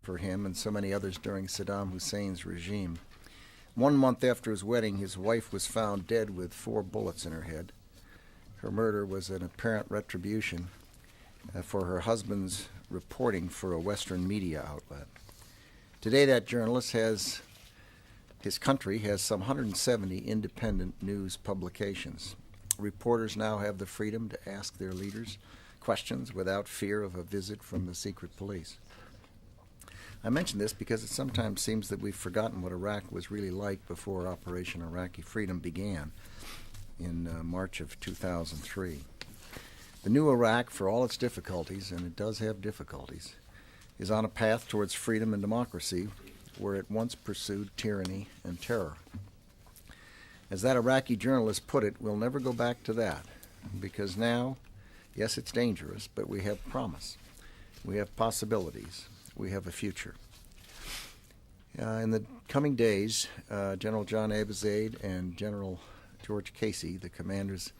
for him and so many others during Saddam Hussein's regime. 1 month after his wedding, his wife was found dead with 4 bullets in her head. Her murder was an apparent retribution for her husband's reporting for a Western media outlet. Today, that journalist his country has some 170 independent news publications. Reporters now have the freedom to ask their leaders questions without fear of a visit from the secret police. I mention this because it sometimes seems that we've forgotten what Iraq was really like before Operation Iraqi Freedom began in March of 2003. The new Iraq, for all its difficulties, and it does have difficulties, is on a path towards freedom and democracy where it once pursued tyranny and terror. As that Iraqi journalist put it, we'll never go back to that, because now, yes, it's dangerous, but we have promise. We have possibilities. We have a future. In the coming days, General John Abizaid and General George Casey, the commanders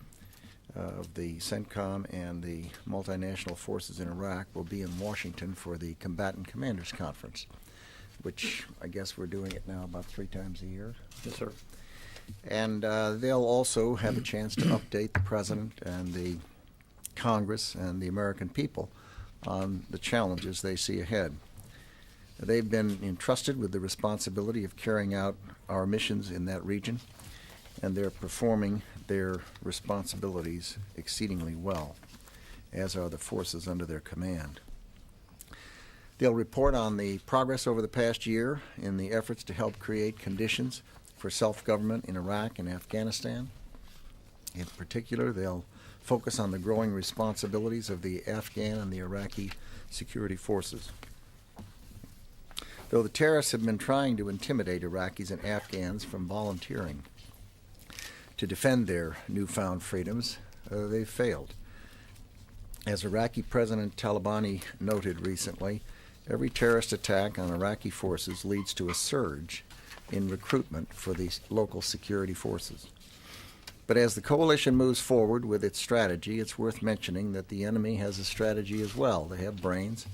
of the CENTCOM and the multinational forces in Iraq, will be in Washington for the Combatant Commanders Conference, which I guess we're doing it now about 3 times a year. Yes, sir. And they'll also have a chance to update the President and the Congress and the American people on the challenges they see ahead. They've been entrusted with the responsibility of carrying out our missions in that region, and they're performing their responsibilities exceedingly well, as are the forces under their command. They'll report on the progress over the past year in the efforts to help create conditions for self-government in Iraq and Afghanistan. In particular, they'll focus on the growing responsibilities of the Afghan and the Iraqi security forces. Though the terrorists have been trying to intimidate Iraqis and Afghans from volunteering to defend their newfound freedoms, they've failed. As Iraqi President Talabani noted recently, every terrorist attack on Iraqi forces leads to a surge in recruitment for these local security forces. But as the coalition moves forward with its strategy, it's worth mentioning that the enemy has a strategy as well. They have brains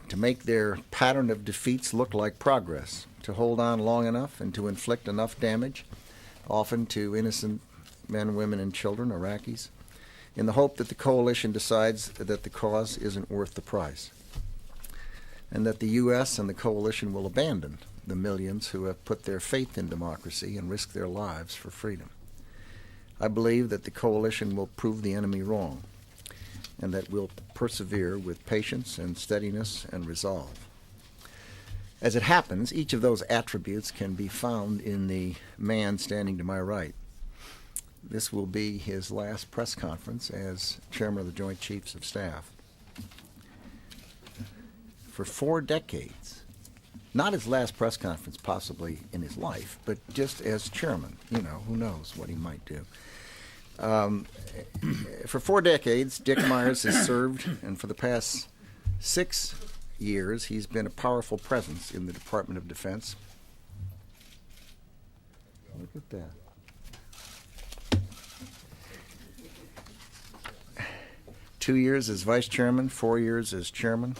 to make their pattern of defeats look like progress, to hold on long enough and to inflict enough damage, often to innocent men, women, and children, Iraqis, in the hope that the coalition decides that the cause isn't worth the price, and that the U.S. and the coalition will abandon the millions who have put their faith in democracy and risked their lives for freedom. I believe that the coalition will prove the enemy wrong, and that we'll persevere with patience and steadiness and resolve. As it happens, each of those attributes can be found in the man standing to my right. This will be his last press conference as Chairman of the Joint Chiefs of Staff. For 4 decades, not his last press conference possibly in his life, but just as chairman. You know, who knows what he might do. For 4 decades, Dick Myers has served, and for the past 6 years, he's been a powerful presence in the Department of Defense. Look at that. 2 years as vice chairman, 4 years as chairman.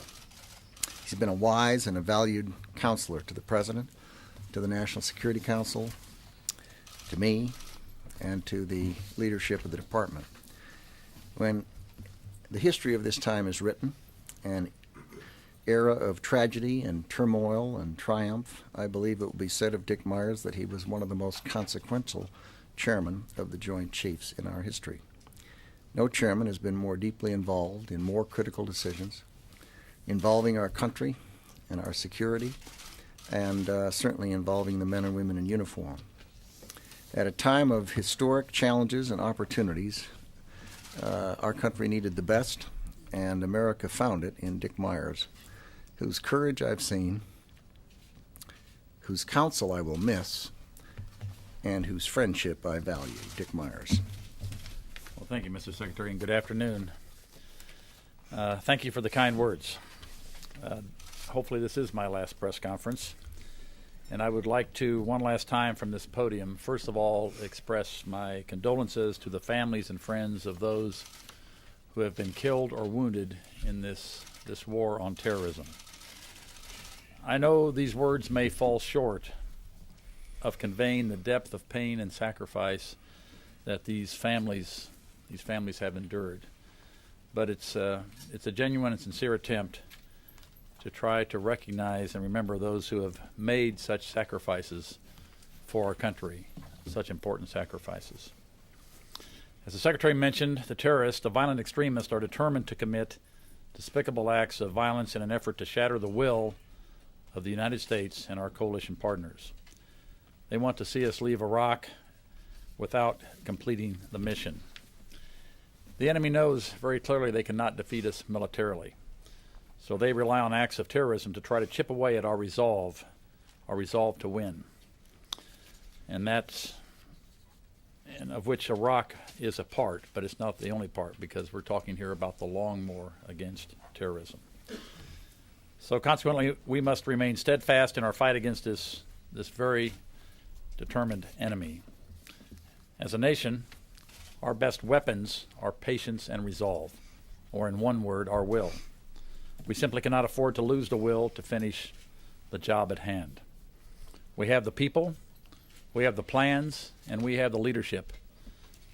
He's been a wise and a valued counselor to the President, to the National Security Council, to me, and to the leadership of the department. When the history of this time is written, an era of tragedy and turmoil and triumph, I believe it will be said of Dick Myers that he was one of the most consequential chairmen of the Joint Chiefs in our history. No chairman has been more deeply involved in more critical decisions involving our country and our security, and certainly involving the men and women in uniform. At a time of historic challenges and opportunities, our country needed the best, and America found it in Dick Myers, whose courage I've seen, whose counsel I will miss, and whose friendship I value. Dick Myers. Well, thank you, Mr. Secretary, and good afternoon. Thank you for the kind words. Hopefully this is my last press conference, and I would like to, one last time from this podium, first of all, express my condolences to the families and friends of those who have been killed or wounded in this war on terrorism. I know these words may fall short of conveying the depth of pain and sacrifice that these families have endured. But it's a genuine and sincere attempt to try to recognize and remember those who have made such sacrifices for our country, such important sacrifices. As the Secretary mentioned, the terrorists, the violent extremists, are determined to commit despicable acts of violence in an effort to shatter the will of the United States and our coalition partners. They want to see us leave Iraq without completing the mission. The enemy knows very clearly they cannot defeat us militarily, so they rely on acts of terrorism to try to chip away at our resolve to win. And of which Iraq is a part, but it's not the only part, because we're talking here about the long war against terrorism. So consequently, we must remain steadfast in our fight against this very determined enemy. As a nation, our best weapons are patience and resolve, or in one word, our will. We simply cannot afford to lose the will to finish the job at hand. We have the people, we have the plans, and we have the leadership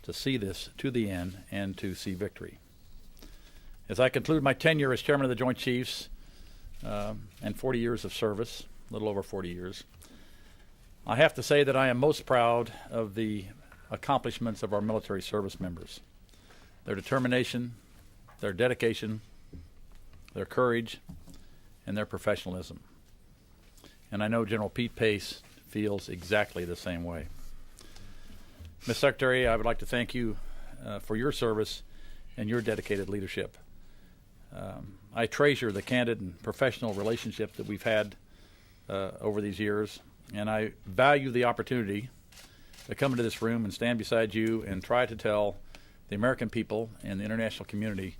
to see this to the end and to see victory. As I conclude my tenure as Chairman of the Joint Chiefs and 40 years of service, a little over 40 years, I have to say that I am most proud of the accomplishments of our military service members. Their determination, their dedication, their courage, and their professionalism. And I know General Pete Pace feels exactly the same way. Ms. Secretary, I would like to thank you for your service and your dedicated leadership. I treasure the candid and professional relationship that we've had over these years, and I value the opportunity to come into this room and stand beside you and try to tell the American people and the international community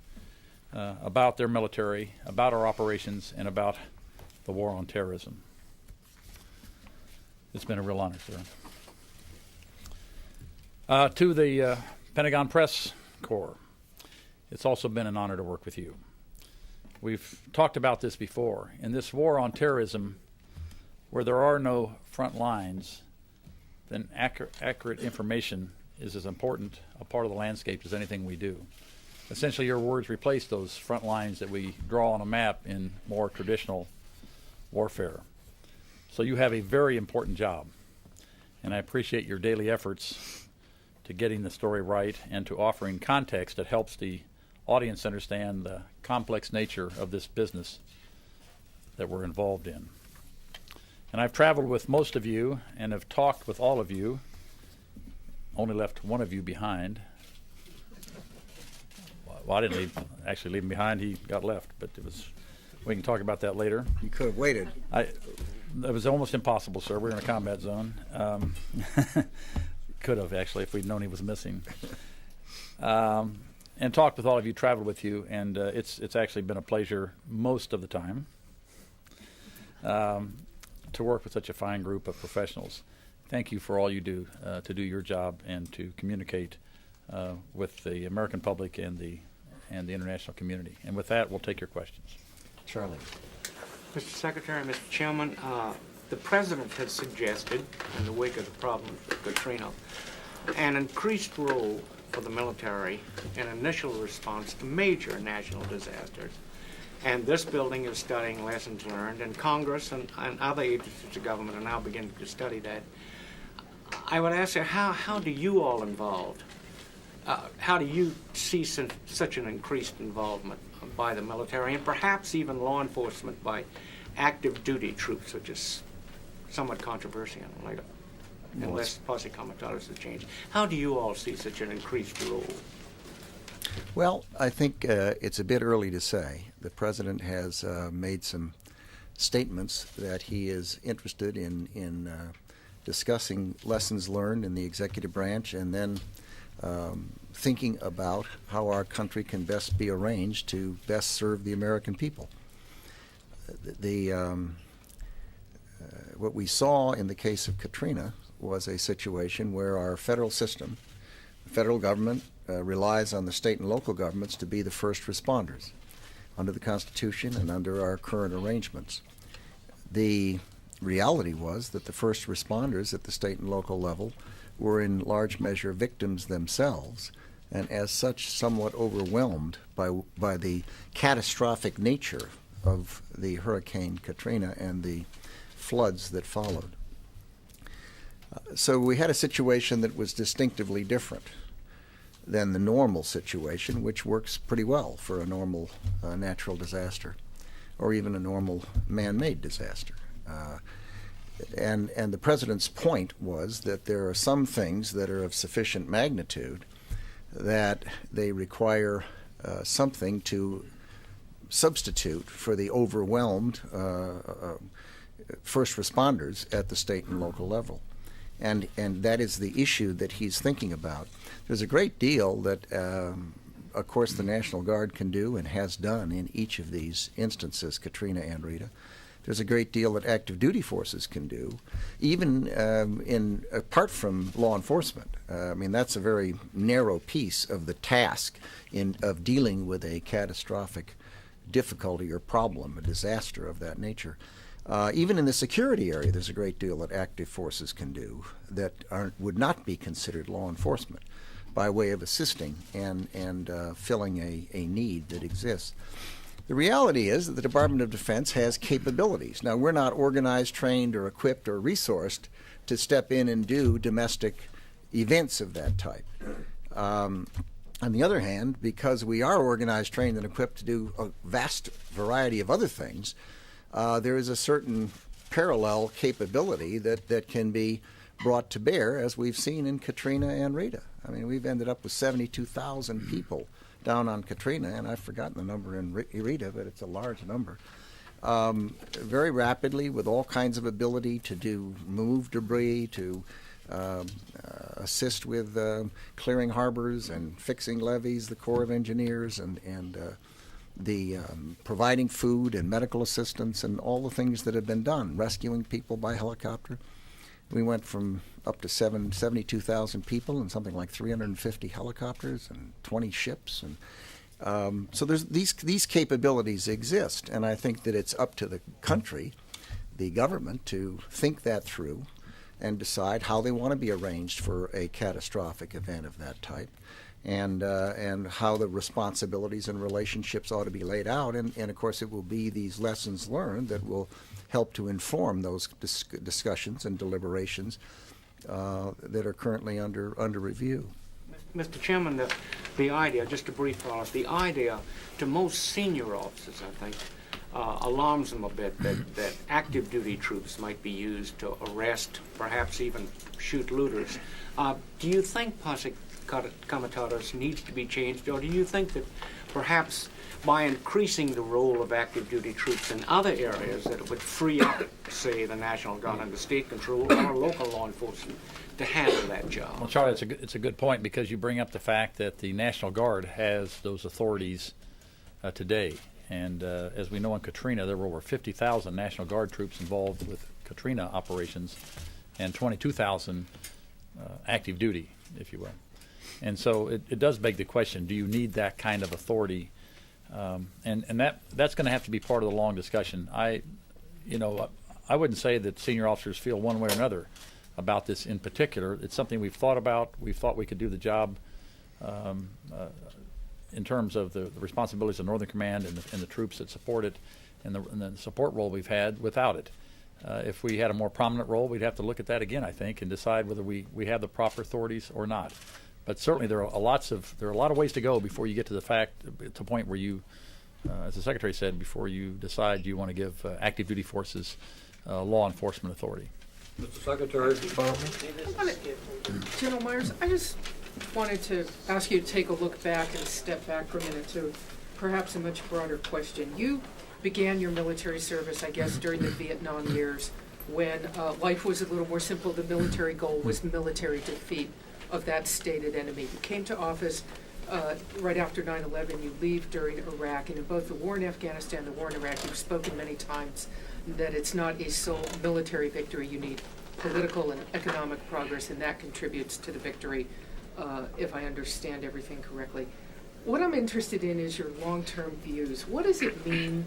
about their military, about our operations, and about the war on terrorism. It's been a real honor, sir. To the Pentagon Press Corps, it's also been an honor to work with you. We've talked about this before. In this war on terrorism, where there are no front lines, then accurate information is as important a part of the landscape as anything we do. Essentially, your words replace those front lines that we draw on a map in more traditional warfare. So you have a very important job, and I appreciate your daily efforts to getting the story right and to offering context that helps the audience understand the complex nature of this business that we're involved in. And I've traveled with most of you and have talked with all of you, only left one of you behind. Well, I didn't actually leave him behind. He got left, but we can talk about that later. You could have waited. It was almost impossible, sir. We're in a combat zone. Could have, actually, if we'd known he was missing. And talked with all of you, traveled with you, and it's actually been a pleasure most of the time to work with such a fine group of professionals. Thank you for all you do to do your job and to communicate with the American public and the international community. And with that, we'll take your questions. Charlie. Mr. Secretary, Mr. Chairman, the President has suggested, in the wake of the problem with Katrina, an increased role for the military in initial response to major national disasters. And this building is studying lessons learned, and Congress and other agencies of government are now beginning to study that. I would ask you, how do you all involved? How do you see such an increased involvement by the military and perhaps even law enforcement by active duty troops, which is somewhat controversial later, unless policy commentators have changed? How do you all see such an increased role? Well, I think it's a bit early to say. The President has made some statements that he is interested in discussing lessons learned in the executive branch and then thinking about how our country can best be arranged to best serve the American people. What we saw in the case of Katrina was a situation where our federal system, the federal government, relies on the state and local governments to be the first responders under the Constitution and under our current arrangements. The reality was that the first responders at the state and local level were in large measure victims themselves, and as such somewhat overwhelmed by the catastrophic nature of the Hurricane Katrina and the floods that followed. So we had a situation that was distinctively different than the normal situation, which works pretty well for a normal natural disaster or even a normal man-made disaster. And the President's point was that there are some things that are of sufficient magnitude that they require something to substitute for the overwhelmed first responders at the state and local level. And that is the issue that he's thinking about. There's a great deal that, of course, the National Guard can do and has done in each of these instances, Katrina and Rita. There's a great deal that active duty forces can do, even apart from law enforcement. I mean, that's a very narrow piece of the task of dealing with a catastrophic difficulty or problem, a disaster of that nature. Even in the security area, there's a great deal that active forces can do that would not be considered law enforcement by way of assisting and filling a need that exists. The reality is that the Department of Defense has capabilities. Now, we're not organized, trained, or equipped, or resourced to step in and do domestic events of that type. On the other hand, because we are organized, trained, and equipped to do a vast variety of other things, there is a certain parallel capability that can be brought to bear, as we've seen in Katrina and Rita. I mean, we've ended up with 72,000 people down on Katrina, and I've forgotten the number in Rita, but it's a large number. Very rapidly, with all kinds of ability to move debris, to assist with clearing harbors and fixing levees, the Corps of Engineers, and the providing food and medical assistance and all the things that have been done, rescuing people by helicopter. We went from up to 72,000 people and something like 350 helicopters and 20 ships. And so there's these capabilities exist, and I think that it's up to the country, the government, to think that through and decide how they want to be arranged for a catastrophic event of that type. And how the responsibilities and relationships ought to be laid out. And of course, it will be these lessons learned that will help to inform those discussions and deliberations that are currently under review. Mr. Chairman, the idea, just a brief thought, the idea to most senior officers, I think, alarms them a bit that active duty troops might be used to arrest, perhaps even shoot looters. Do you think Comitatus needs to be changed, or do you think that perhaps by increasing the role of active duty troops in other areas that it would free up, say, the National Guard under state control or local law enforcement to handle that job? Well, Charlie, it's a good point, because you bring up the fact that the National Guard has those authorities today. And as we know in Katrina, there were over 50,000 National Guard troops involved with Katrina operations and 22,000 active duty, if you will. And so it does beg the question, do you need that kind of authority? And that's going to have to be part of the long discussion. I wouldn't say that senior officers feel one way or another about this in particular. It's something we've thought about. We've thought we could do the job in terms of the responsibilities of Northern Command and the troops that support it and the support role we've had without it. If we had a more prominent role, we'd have to look at that again, I think, and decide whether we have the proper authorities or not. But certainly there are a lot of ways to go before you get to the point where you, as the Secretary said, before you decide you want to give active duty forces law enforcement authority. Mr. Secretary, Department. General Myers, I just wanted to ask you to take a look back and step back for a minute to perhaps a much broader question. You began your military service, I guess, during the Vietnam years when life was a little more simple. The military goal was military defeat of that stated enemy. You came to office right after 9/11. You leave during Iraq, and in both the war in Afghanistan and the war in Iraq, you've spoken many times that it's not a sole military victory. You need political and economic progress, and that contributes to the victory, if I understand everything correctly. What I'm interested in is your long-term views. What does it mean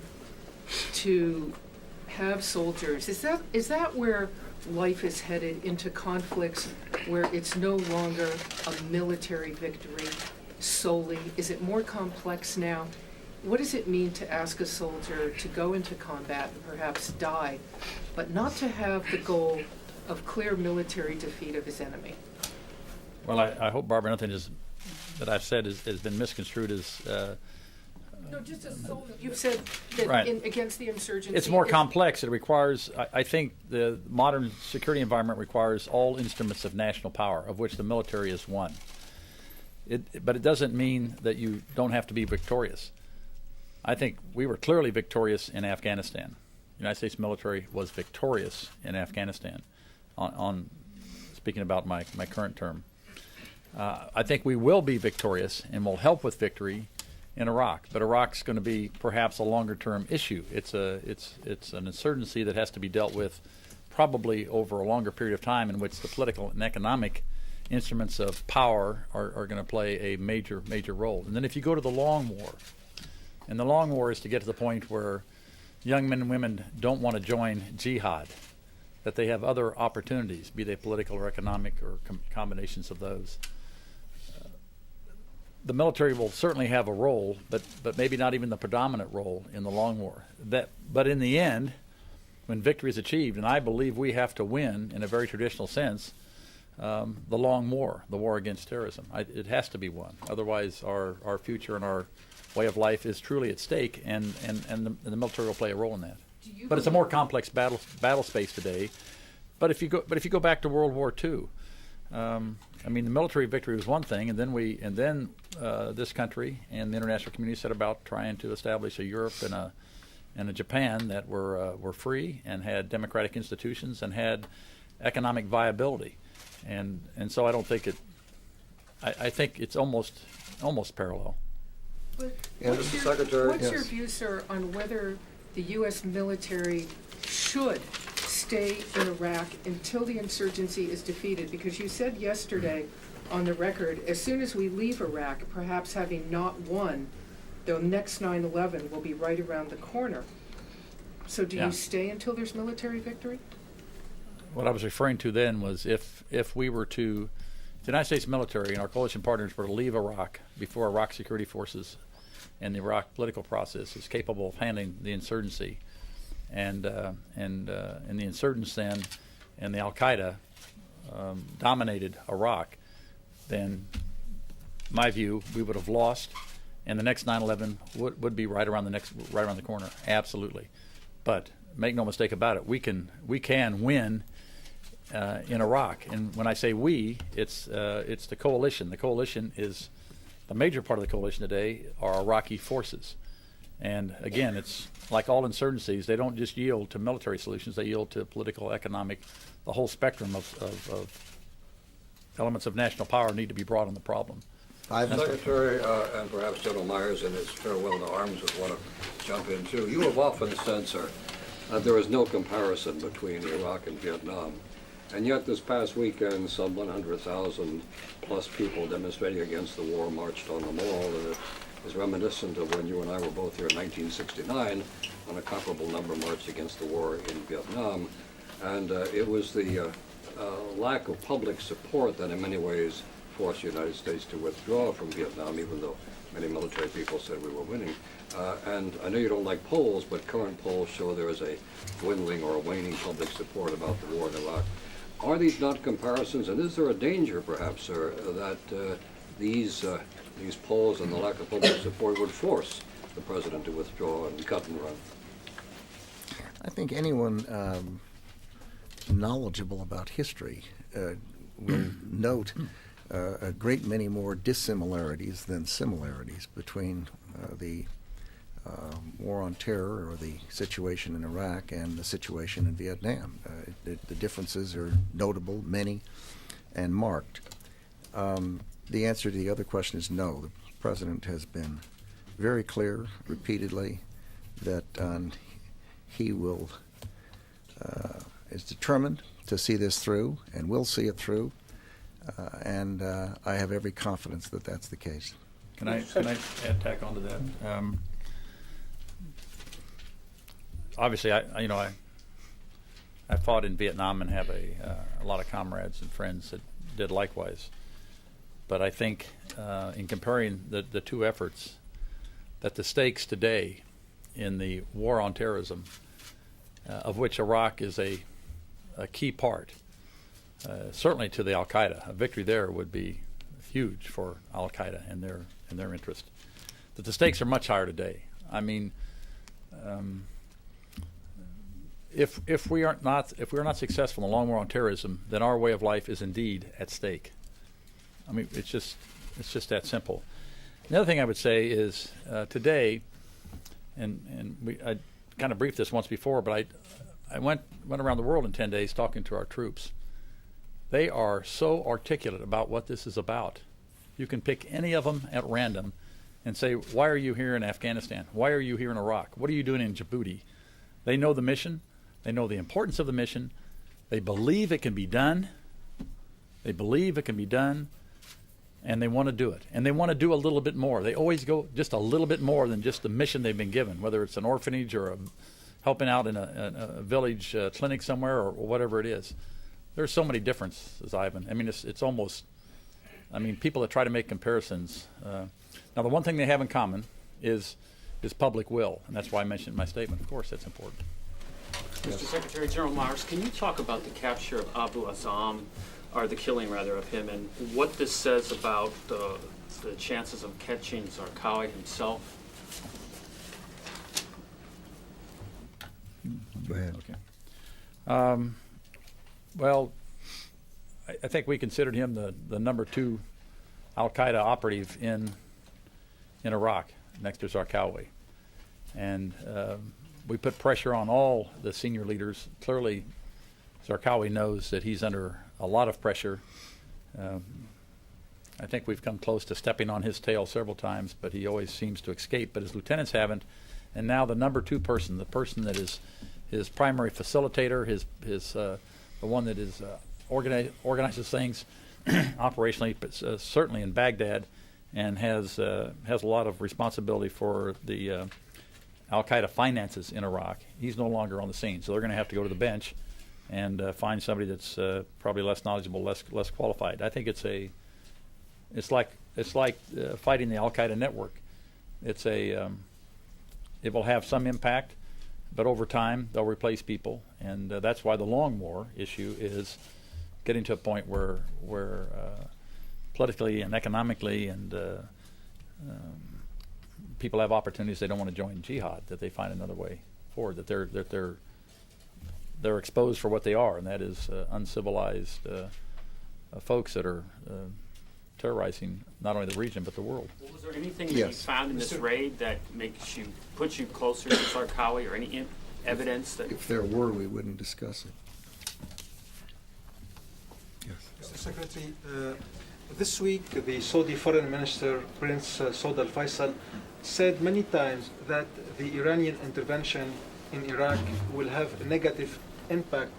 to have soldiers, is that where life is headed, into conflicts where it's no longer a military victory solely? Is it more complex now? What does it mean to ask a soldier to go into combat and perhaps die, but not to have the goal of clear military defeat of his enemy? Well, I hope, Barbara, nothing that I've said has been misconstrued as... No, just a soldier. You've said that Right. Against the insurgency. It's more complex. It requires, I think the modern security environment requires all instruments of national power, of which the military is one. But it doesn't mean that you don't have to be victorious. I think we were clearly victorious in Afghanistan. The United States military was victorious in Afghanistan, on speaking about my current term. I think we will be victorious and will help with victory in Iraq, but Iraq's going to be perhaps a longer-term issue. It's an insurgency that has to be dealt with probably over a longer period of time, in which the political and economic instruments of power are going to play a major role. And then if you go to the long war, and the long war is to get to the point where young men and women don't want to join jihad, that they have other opportunities, be they political or economic or combinations of those. The military will certainly have a role, but maybe not even the predominant role in the long war. But in the end, when victory is achieved, and I believe we have to win in a very traditional sense, the long war, the war against terrorism, it has to be won. Otherwise, our future and our way of life is truly at stake, and the military will play a role in that. But it's a more complex battle space today. But if you go back to World War II. I mean, the military victory was one thing, and then this country and the international community set about trying to establish a Europe and a Japan that were free and had democratic institutions and had economic viability, and so I don't think I think it's almost parallel. But Yeah, what's Mr. your, Secretary? what's your Yes. view, sir, on whether the U.S. military should stay in Iraq until the insurgency is defeated? Because you said yesterday on the record, as soon as we leave Iraq, perhaps having not won, the next 9/11 will be right around the corner. So do Yeah. you stay until there's military victory? What I was referring to then was if we were to, the United States military and our coalition partners were to leave Iraq before Iraq security forces and the Iraq political process is capable of handling the insurgency, and the insurgents then and the Al Qaeda dominated Iraq, then my view, we would have lost, and the next 9/11 would be right around the corner. Absolutely. But make no mistake about it, we can win in Iraq. And when I say we, it's the coalition. The coalition is the major part of the coalition today are Iraqi forces. And again, it's like all insurgencies, they don't just yield to military solutions, they yield to political, economic, the whole spectrum of elements of national power need to be brought on the problem. Secretary, and perhaps General Myers in his farewell to arms would want to jump in too. You have often said, sir, that there is no comparison between Iraq and Vietnam. And yet this past weekend, some 100,000 plus people demonstrating against the war marched on the Mall, and it is reminiscent of when you and I were both here in 1969, when a comparable number marched against the war in Vietnam. And it was the lack of public support that in many ways forced the United States to withdraw from Vietnam, even though many military people said we were winning. And I know you don't like polls, but current polls show there is a dwindling or a waning public support about the war in Iraq. Are these not comparisons, and is there a danger, perhaps, sir, that these polls and the lack of public support would force the president to withdraw and cut and run? I think anyone knowledgeable about history will note a great many more dissimilarities than similarities between the war on terror or the situation in Iraq and the situation in Vietnam. The differences are notable, many, and marked. The answer to the other question is no. The president has been very clear repeatedly that he will is determined to see this through and will see it through, and I have every confidence that that's the case. Can I tack on to that? Obviously, I I fought in Vietnam and have a lot of comrades and friends that did likewise. But I think in comparing the two efforts, that the stakes today in the war on terrorism, of which Iraq is a key part, certainly to the Al-Qaeda, a victory there would be huge for Al-Qaeda and their interest. That the stakes are much higher today. I mean, if we are not successful in the long war on terrorism, then our way of life is indeed at stake. I mean, it's just that simple. The other thing I would say is today, and I kind of briefed this once before, but I went around the world in 10 days talking to our troops. They are so articulate about what this is about. You can pick any of them at random and say, why are you here in Afghanistan? Why are you here in Iraq? What are you doing in Djibouti? They know the mission. They know the importance of the mission. They believe it can be done. They believe it can be done, and they want to do it. And they want to do a little bit more. They always go just a little bit more than just the mission they've been given, whether it's an orphanage or helping out in a village clinic somewhere or whatever it is. There's so many differences, Ivan. I mean, it's almost, I mean, people that try to make comparisons. Now, the one thing they have in common is public will, and that's why I mentioned in my statement. Of course, that's important. Mr. Secretary, General Myers, can you talk about the capture of Abu Azam, or the killing rather of him, and what this says about the chances of catching Zarqawi himself? Go ahead. Okay. Well, I think we considered him the number 2 Al-Qaeda operative in Iraq, next to Zarqawi. And we put pressure on all the senior leaders. Clearly, Zarqawi knows that he's under a lot of pressure. I think we've come close to stepping on his tail several times, but he always seems to escape. But his lieutenants haven't. And now the number 2 person, the person that is his primary facilitator, the one that is organizes things operationally, but certainly in Baghdad, and has a lot of responsibility for the Al-Qaeda finances in Iraq. He's no longer on the scene, so they're going to have to go to the bench and find somebody that's probably less knowledgeable, less qualified. I think it's like fighting the Al-Qaeda network. It will have some impact, but over time they'll replace people, and that's why the long war issue is getting to a point where politically and economically and people have opportunities they don't want to join jihad, that they find another way forward, that they're exposed for what they are, and that is uncivilized folks that are terrorizing not only the region but the world. Well, was there anything that you found in this raid that puts you closer to Zarqawi, or any evidence that? If there were, we wouldn't discuss it. Yes. Mr. Secretary, this week the Saudi Foreign Minister Prince Saud Al Faisal said many times that the Iranian intervention in Iraq will have a negative impact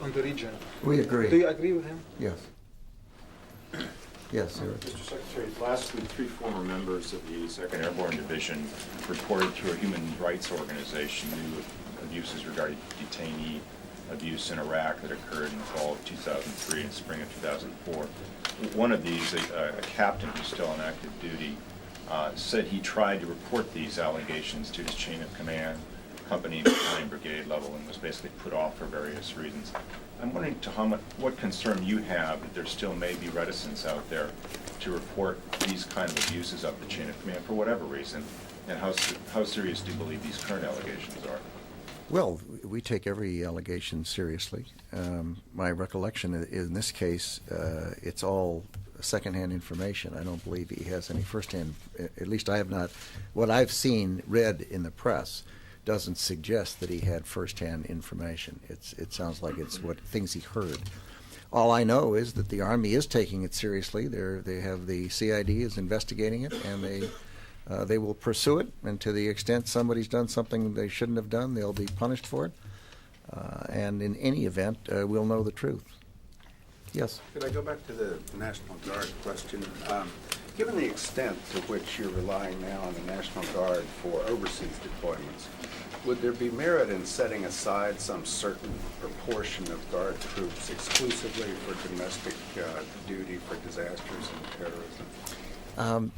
on the region. We agree. Do you agree with him? Yes. Yes, sir. Mr. Secretary, last week 3 former members of the 2nd Airborne Division reported to a human rights organization new abuses regarding detainee abuse in Iraq that occurred in the fall of 2003 and spring of 2004. One of these, a captain who's still on active duty, said he tried to report these allegations to his chain of command, company, battalion, brigade level, and was basically put off for various reasons. I'm wondering what concern you have that there still may be reticence out there to report these kind of abuses of the chain of command for whatever reason, and how serious do you believe these current allegations are? Well, we take every allegation seriously. My recollection in this case, it's all secondhand information. I don't believe he has any firsthand, at least I have not, what I've seen read in the press doesn't suggest that he had firsthand information. It sounds like it's things he heard. All I know is that the Army is taking it seriously. They have the CID is investigating it, and they will pursue it. And to the extent somebody's done something they shouldn't have done, they'll be punished for it. And in any event, we'll know the truth. Yes. Could I go back to the National Guard question? Given the extent to which you're relying now on the National Guard for overseas deployments, Would there be merit in setting aside some certain proportion of Guard troops exclusively for domestic duty for disasters and terrorism?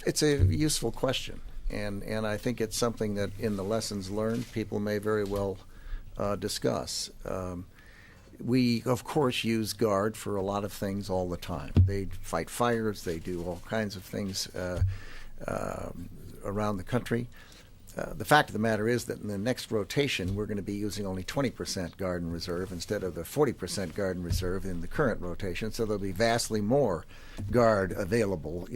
It's a useful question, and I think it's something that in the lessons learned people may very well discuss. We, of course, use Guard for a lot of things all the time. They fight fires, they do all kinds of things around the country. The fact of the matter is that in the next rotation, we're going to be using only 20% Guard and Reserve instead of the 40% Guard and Reserve in the current rotation, so there'll be vastly more Guard available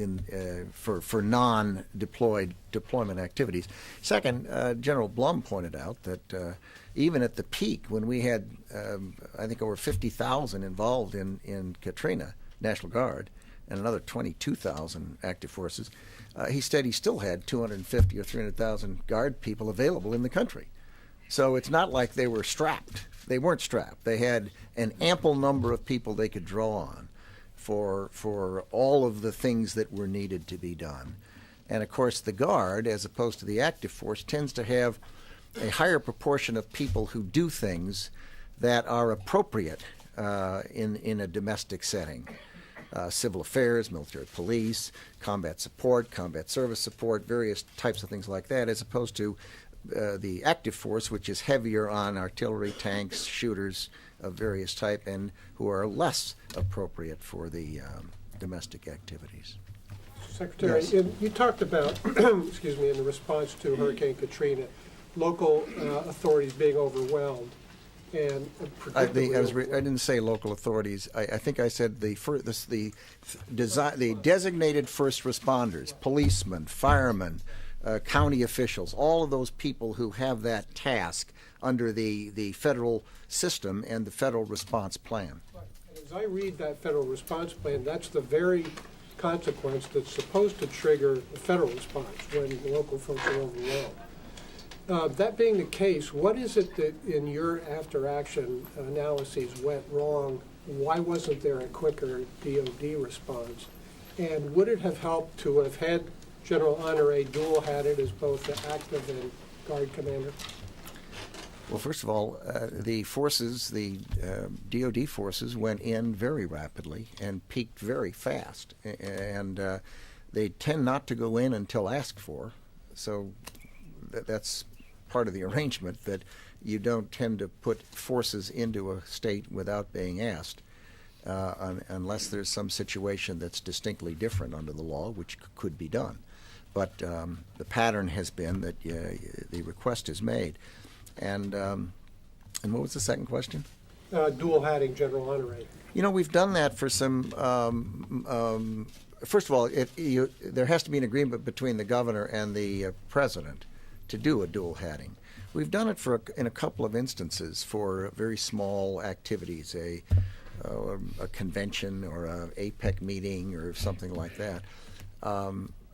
for non-deployment activities. Second, General Blum pointed out that even at the peak, when we had, I think, over 50,000 involved in Katrina, National Guard, and another 22,000 active forces, he said he still had 250 or 300,000 Guard people available in the country. So it's not like they were strapped. They weren't strapped. They had an ample number of people they could draw on for all of the things that were needed to be done. And of course, the Guard, as opposed to the active force, tends to have a higher proportion of people who do things that are appropriate in a domestic setting. Civil affairs, military police, combat support, combat service support, various types of things like that, as opposed to the active force, which is heavier on artillery, tanks, shooters of various type, and who are less appropriate for the domestic activities. Secretary, Yes. you talked about, excuse me, in the response to Hurricane Katrina, local authorities being overwhelmed. And I didn't say local authorities. I think I said the designated first responders, policemen, firemen, county officials, all of those people who have that task under the federal system and the federal response plan. Right. And as I read that federal response plan, that's the very consequence that's supposed to trigger the federal response when the local folks are overwhelmed. That being the case, what is it that in your after-action analyses went wrong? Why wasn't there a quicker DoD response? And would it have helped to have had General Honore dual-hatted as both the active and Guard commander? Well, first of all, the forces, the DoD forces, went in very rapidly and peaked very fast. And they tend not to go in until asked for. So that's part of the arrangement, that you don't tend to put forces into a state without being asked, unless there's some situation that's distinctly different under the law, which could be done. But the pattern has been that the request is made. And what was the second question? Dual-hatting General Honore. You know, we've done that for some. First of all, there has to be an agreement between the governor and the president to do a dual-hatting. We've done it in a couple of instances for very small activities, a convention or a APEC meeting or something like that.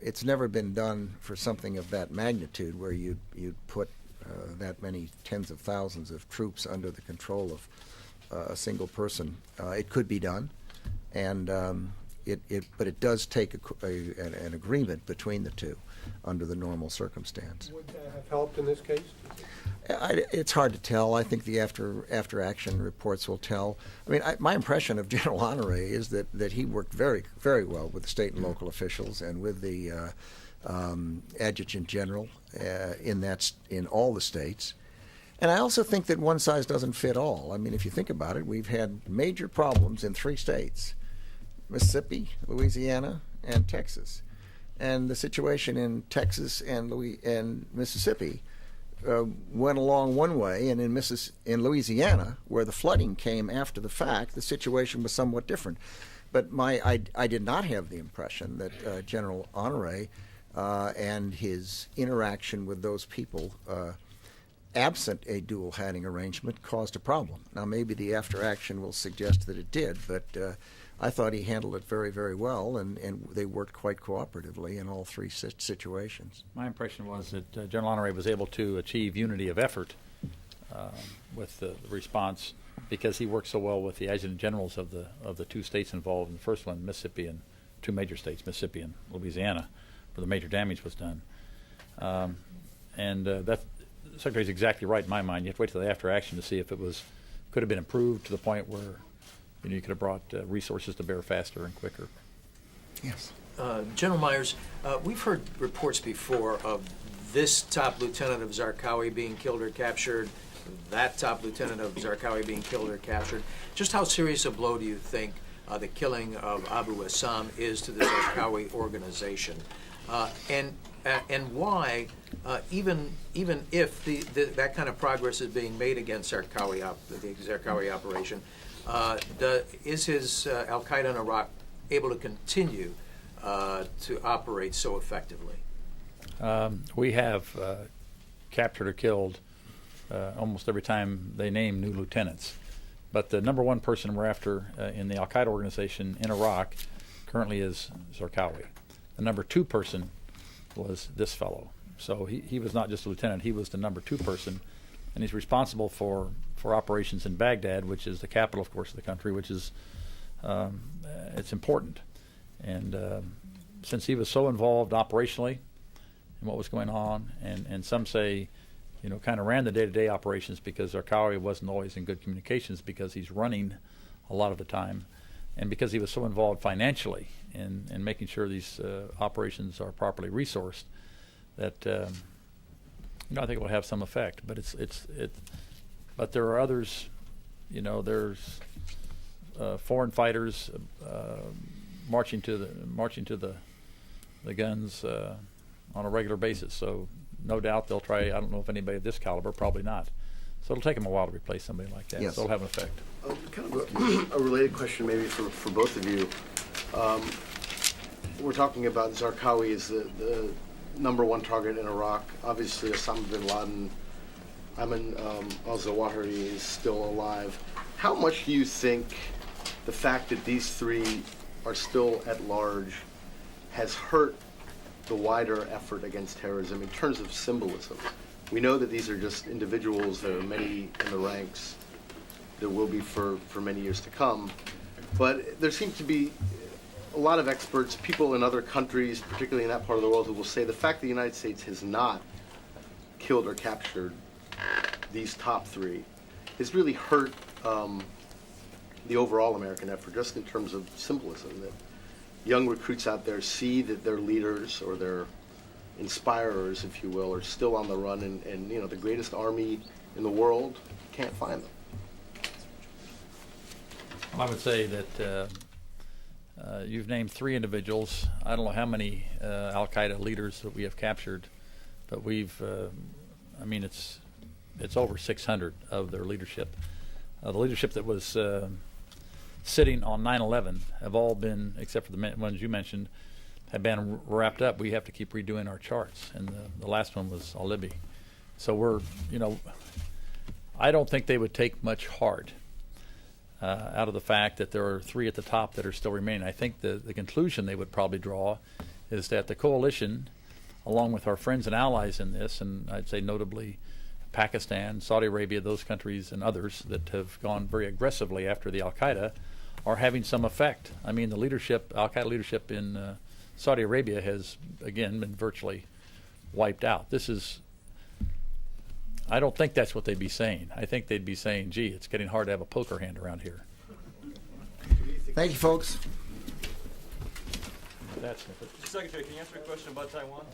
It's never been done for something of that magnitude where you'd put that many tens of thousands of troops under the control of a single person. It could be done, and but it does take an agreement between the two under the normal circumstance. Would that have helped in this case? It's hard to tell. I think the after-action reports will tell. I mean, my impression of General Honore is that he worked very, very well with the state and local officials and with the Adjutant General in all the states. And I also think that one size doesn't fit all. I mean, if you think about it, we've had major problems in 3 states: Mississippi, Louisiana, and Texas. And the situation in Texas and Mississippi went along one way, and in Louisiana, where the flooding came after the fact, the situation was somewhat different. But I did not have the impression that General Honore and his interaction with those people, absent a dual-hatting arrangement, caused a problem. Now, maybe the after-action will suggest that it did, but I thought he handled it very, very well, and they worked quite cooperatively in all 3 situations. My impression was that General Honore was able to achieve unity of effort with the response because he worked so well with the adjutant generals of the 2 states involved in the first one, Mississippi, and 2 major states, Mississippi and Louisiana, where the major damage was done. Secretary's exactly right in my mind. You have to wait till the after action to see if it could have been improved to the point where you could have brought resources to bear faster and quicker. Yes. General Myers, we've heard reports before of this top lieutenant of Zarqawi being killed or captured, that top lieutenant of Zarqawi being killed or captured. Just how serious a blow do you think the killing of Abu Assam is to the Zarqawi organization? And why, even if that kind of progress is being made against the Zarqawi operation, is his Al-Qaeda in Iraq able to continue to operate so effectively? We have captured or killed almost every time they name new lieutenants. But the number one person we're after in the Al-Qaeda organization in Iraq currently is Zarqawi. The number two person was this fellow. So he was not just a lieutenant, he was the number two person, and he's responsible for operations in Baghdad, which is the capital, of course, of the country, which is, it's important. And since he was so involved operationally in what was going on, and some say, kind of ran the day-to-day operations because Zarqawi wasn't always in good communications because he's running a lot of the time, and because he was so involved financially in making sure these operations are properly resourced, that I think it will have some effect. But but there are others. There's foreign fighters marching to the guns on a regular basis. So no doubt they'll try. I don't know if anybody of this caliber, probably not. So it'll take them a while to replace somebody like that. Yes. So it'll have an effect. Kind of a related question maybe for both of you. We're talking about Zarqawi as the number one target in Iraq. Obviously, Osama bin Laden, Ayman al-Zawahiri is still alive. How much do you think the fact that these three are still at large has hurt the wider effort against terrorism in terms of symbolism? We know that these are just individuals. There are many in the ranks. There will be for many years to come. But there seems to be a lot of experts, people in other countries, particularly in that part of the world, who will say the fact the United States has not killed or captured these top three has really hurt the overall American effort, just in terms of symbolism, that young recruits out there see that their leaders or their inspirers, if you will, are still on the run, and the greatest army in the world can't find them. Well, I would say that you've named three individuals. I don't know how many Al-Qaeda leaders that we have captured, but we've, it's over 600 of their leadership. The leadership that was sitting on 9/11 have all been, except for the ones you mentioned, have been wrapped up. We have to keep redoing our charts, and the last one was al-Libi. So we're, I don't think they would take much heart out of the fact that there are three at the top that are still remaining. I think the conclusion they would probably draw is that the coalition, along with our friends and allies in this, and I'd say notably Pakistan, Saudi Arabia, those countries and others that have gone very aggressively after the Al-Qaeda, are having some effect. I mean, the leadership, Al-Qaeda leadership in Saudi Arabia has, again, been virtually wiped out. I don't think that's what they'd be saying. I think they'd be saying, gee, it's getting hard to have a poker hand around here. Thank you, folks. That's Mr. Secretary, can you answer a question about Taiwan?